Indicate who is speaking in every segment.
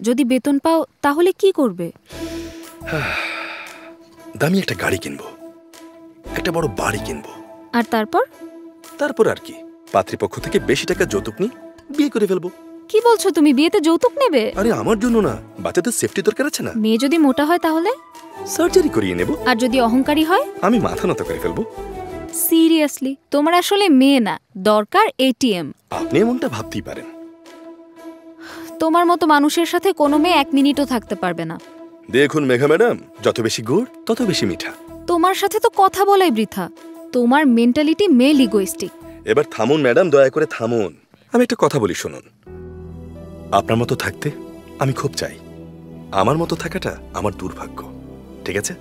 Speaker 1: যদি বেতন পাও তাহলে কি করবে?
Speaker 2: দামি একটা গাড়ি কিনবো, একটা বড় বাড়ি কিনবো।
Speaker 1: আর তারপর?
Speaker 2: তারপর আর কি, পাত্রীপক্ষ থেকে বেশি টাকা যৌতুক নিয়ে বিয়ে করে ফেলবো।
Speaker 1: কি বলছো তুমি, বিয়েতে যৌতুক নেবে?
Speaker 2: আরে আমার জন্য না, বাচ্চাদের সেফটি দরকার আছে না।
Speaker 1: মেয়ে যদি মোটা হয় তাহলে?
Speaker 2: সার্জারি করিয়ে নেব।
Speaker 1: আর যদি অহংকারী হয়?
Speaker 2: আমি মাথা নত করে ফেলবো।
Speaker 1: সিরিয়াসলি, তোমার আসলে মেয়ে না, দরকার এটিএম।
Speaker 2: আপনি এমনটা ভাবতেই পারেন।
Speaker 1: তোমার মতো মানুষের সাথে কোনো মেয়ে 1 মিনিটও থাকতে পারবে না।
Speaker 2: দেখুন মেঘা ম্যাডাম, যত বেশি গুড় তত বেশি মিঠা।
Speaker 1: তোমার সাথে তো কথা বলাই বৃথা। তোমার মেন্টালিটি মেল ইগোইস্টিক।
Speaker 2: এবার থামুন ম্যাডাম, দয়া করে থামুন। আমি একটা কথা বলি শুনুন, আপনার মতো থাকতে আমি খুব চাই, আমার মতো থাকাটা আমার দুর্ভাগ্য। ঠিক আছে,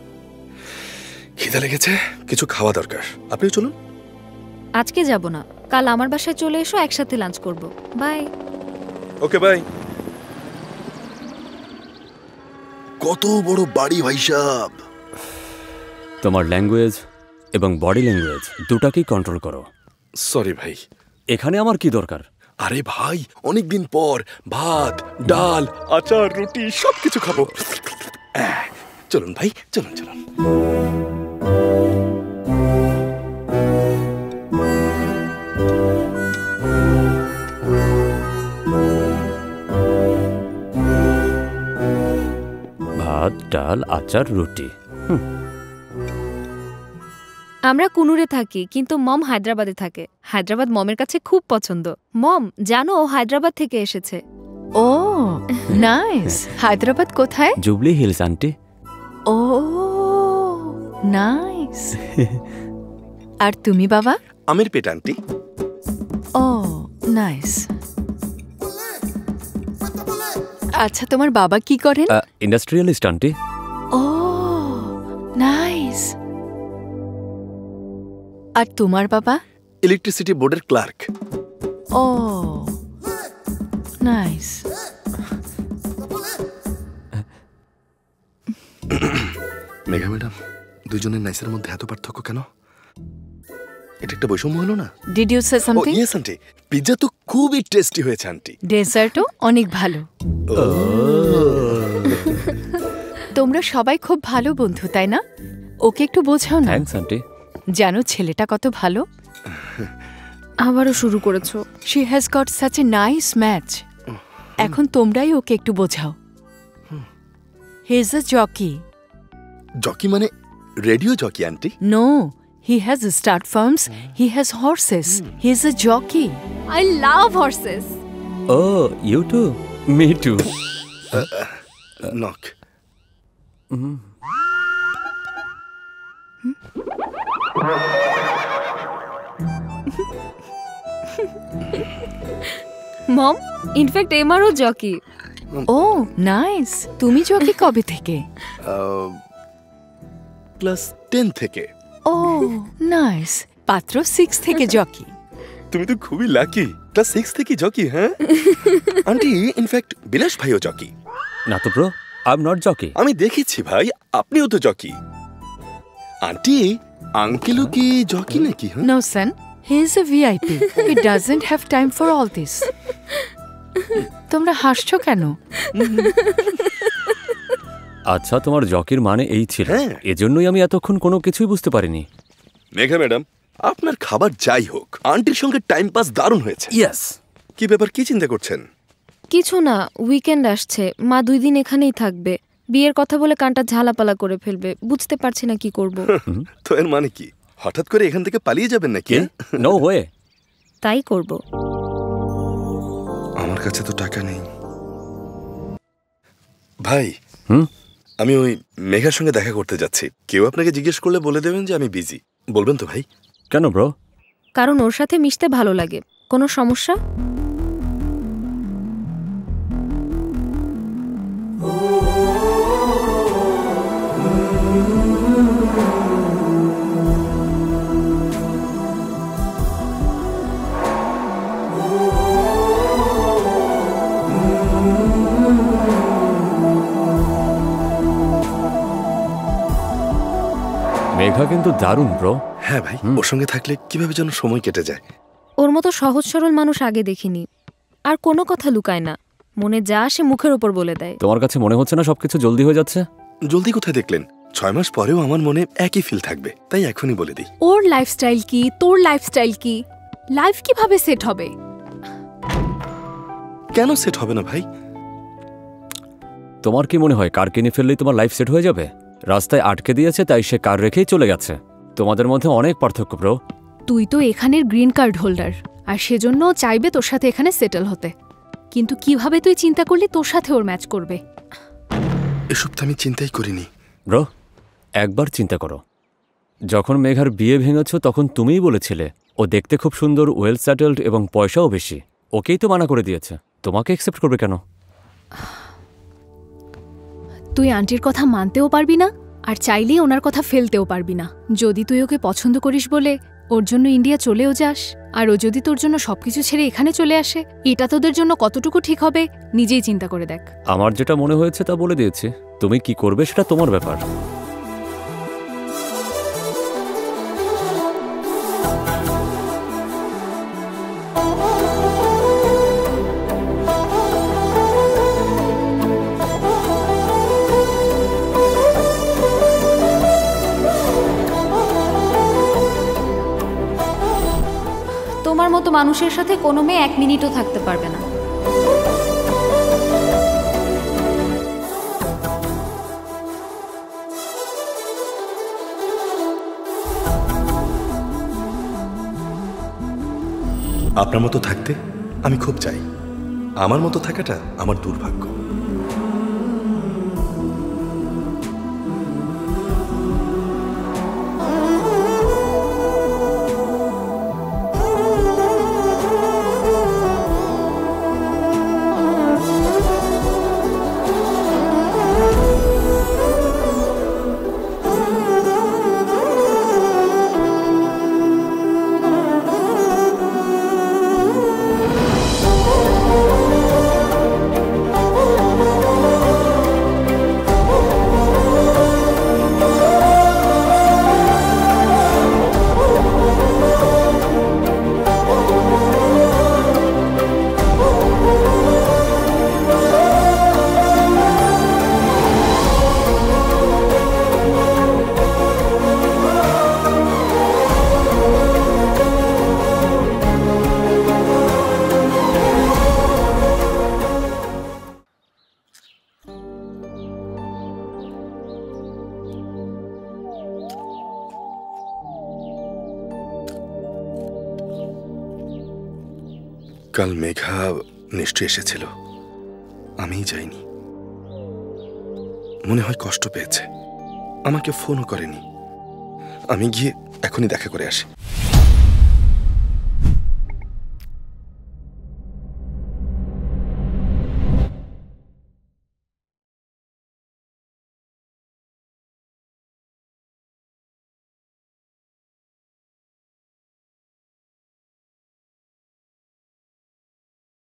Speaker 2: খিদে লেগেছে, কিছু খাওয়া দরকার। আপনিও চলুন।
Speaker 1: আজকে যাব না, কাল আমার বাসায় চলে এসো, একসাথে লাঞ্চ করব। বাই।
Speaker 2: Okay bye. কত বড় বাড়ি ভাই সাহেব।
Speaker 3: তোমার ল্যাঙ্গুয়েজ এবং বডি ল্যাঙ্গুয়েজ দুটাকেই কন্ট্রোল করো।
Speaker 2: সরি ভাই।
Speaker 3: এখানে আমার কি দরকার?
Speaker 2: আরে ভাই, অনেকদিন পর ভাত, ডাল, আচার, রুটি সবকিছু খাবো। চলুন ভাই, চলুন চলুন।
Speaker 3: ভাত, ডাল, আচার, রুটি।
Speaker 1: আমরা কুনুরে থাকি, কিন্তু মম হায়দ্রাবাদে থাকে। হায়দ্রাবাদ মমের কাছে খুব পছন্দ। মম, জানো ও হায়দ্রাবাদ থেকে এসেছে।
Speaker 4: ও নাইস। হায়দ্রাবাদ কোথায়?
Speaker 3: জুবলি হিলস আন্টি।
Speaker 4: ও নাইস। আর তুমি বাবা?
Speaker 2: Ameerpet aunty.
Speaker 4: ও নাইস। আচ্ছা, তোমার বাবা কি করেন?
Speaker 3: Industrialist aunty.
Speaker 4: ও নাইস। আর তোমার বাবা?
Speaker 2: ইলেকট্রিসিটি বোর্ডের ক্লার্ক।
Speaker 4: ও নাইস।
Speaker 2: মেঘা ম্যাডাম, দুজনের নাইসের মধ্যে এত পার্থক্য কেন? এটা একটা বৈষম্য হলো না?
Speaker 4: Did you say something?
Speaker 2: Yes aunty, pizza তো খুবই টেস্টি হয়েছে আন্টি।
Speaker 4: ডেজার্টও অনেক ভালো। তোমরা সবাই খুব ভালো বন্ধু, তাই না? ওকে একটু বোঝাও না।
Speaker 3: Thanks aunty.
Speaker 4: জানো ছেলেটা কত ভালো?
Speaker 1: আবারও শুরু করেছো।
Speaker 4: She has got such a nice match. এখন তোমরাই ওকে একটু বোঝাও। He is a jockey.
Speaker 2: Jockey মানে radio jockey aunty?
Speaker 4: No, he has stud farms, he has horses, he is a jockey.
Speaker 1: I love horses.
Speaker 3: Oh you too? Me too.
Speaker 2: Knock.
Speaker 1: Mom, in fact এমারও jockey.
Speaker 4: ও nice. তুমি jockey কবে থেকে?
Speaker 2: Class 10 থেকে।
Speaker 4: ও nice. পাত্র 6 থেকে jockey.
Speaker 2: তুমি তো খুবই লাকি, ক্লাস 6 থেকে জকি। হ্যাঁ আন্টি, ইনফ্যাক্ট বিলাস ভাইও জকি।
Speaker 3: না তো bro, I am not jockey.
Speaker 2: আমি দেখেছি ভাই, আপনিও তো জকি। আন্টি, আঙ্কেলও কি জকি নাকি?
Speaker 4: No son, he is a VIP. He doesn't have time for all this. তোমরা হাসছো কেন?
Speaker 3: আচ্ছা, তোমার জকির মানে এই ছিল?
Speaker 2: হ্যাঁ।
Speaker 3: এজন্যই আমি এতক্ষণ কোনো কিছুই বুঝতে পারিনি।
Speaker 2: মেঘা ম্যাডাম, আপনার খাবার যাই হোক, আন্টির সঙ্গে টাইম পাস দারুণ হয়েছে।
Speaker 3: ইয়েস।
Speaker 2: কি ব্যাপার, কি চিন্তা করছেন?
Speaker 1: কিছু না, উইকেন্ড আসছে, মা 2 দিন এখানেই থাকবে। বিয়ের কথা বলে কানটা ঝালাপালা করে ফেলবে, বুঝতে পারছি না কি করব।
Speaker 2: তো এর মানে কি, হঠাৎ করে এখান থেকে পালিয়ে যাবেন নাকি?
Speaker 3: No way.
Speaker 1: তাই করব।
Speaker 2: আমার কাছে তো টাকা নেই ভাই। আমি ওই মেঘার সঙ্গে দেখা করতে যাচ্ছি। কেউ আপনাকে জিজ্ঞেস করলে বলে দেবেন যে আমি বিজি। বলবেন তো ভাই?
Speaker 3: কেন ব্রো?
Speaker 1: কারণ ওর সাথে মিশতে ভালো লাগে। কোনো সমস্যা?
Speaker 3: মেঘা কিন্তু দারুণ ব্রো।
Speaker 2: হ্যাঁ ভাই, ওর সঙ্গে থাকলে কিভাবে যেন সময় কেটে যায়।
Speaker 1: ওর মতো সহজ সরল মানুষ আগে দেখিনি। আর কোনো কথা লুকায় না। মনে যা আসে মুখের ওপর বলে দেয়।
Speaker 3: তোমার কাছে মনে হচ্ছে না সবকিছু জলদি হয়ে যাচ্ছে?
Speaker 2: জলদি কোথায় দেখলেন? 6 মাস পরেও আমার মনে একই ফিল থাকবে, তাই এখনই বলে দিই।
Speaker 5: ওর লাইফস্টাইল কি, তোর লাইফস্টাইল কি, লাইফ কিভাবে সেট হবে?
Speaker 2: কেন সেট হবে না ভাই?
Speaker 3: তোমার কি মনে হয় কার কিনে ফেললেই তোমার লাইফ সেট হয়ে যাবে? রাস্তায় আটকে দিয়েছে তাই সে কার রেখেই চলে গেছে। তোমাদের মধ্যে অনেক পার্থক্য ব্রো।
Speaker 5: তুই তো এখানের গ্রিন কার্ড হোল্ডার, আর সেজন্য ও চাইবে তোর সাথে এখানে সেটেল হতে। কিন্তু কিভাবে তুই চিন্তা করলি তোর সাথে ওর ম্যাচ করবে?
Speaker 2: এসব তো আমি চিন্তাই করিনি।
Speaker 3: ব্রো, একবার চিন্তা করো, যখন মেঘার বিয়ে ভেঙেছ তখন তুমিই বলেছিলে ও দেখতে খুব সুন্দর, ওয়েল সেটেলড এবং পয়সাও বেশি। ওকেই তো মানা করে দিয়েছে, তোমাকে অ্যাকসেপ্ট করবে কেন?
Speaker 5: তুই আন্টির কথা মানতেও পারবি না, আর চাইলেই ওনার কথা ফেলতেও পারবি না। যদি তুই ওকে পছন্দ করিস বলে ওর জন্য ইন্ডিয়া চলেও যাস, আর ও যদি তোর জন্য সবকিছু ছেড়ে এখানে চলে আসে, এটা তোদের জন্য কতটুকু ঠিক হবে নিজেই চিন্তা করে দেখ।
Speaker 3: আমার যেটা মনে হয়েছে তা বলে দিয়েছি, তুমি কি করবে সেটা তোমার ব্যাপার।
Speaker 1: তোমার মতো মানুষের সাথে কোনো মেয়ে 1 মিনিটও থাকতে পারবে না।
Speaker 2: আপনার মতো থাকতে আমি খুব চাই। আমার মতো থাকাটা আমার দুর্ভাগ্য। কাল মেঘা নিশ্চয়ই এসেছিল, আমিই যাইনি। মনে হয় কষ্ট পেয়েছে, আমাকে ফোনও করেনি। আমি গিয়ে এখনই দেখা করে আসি।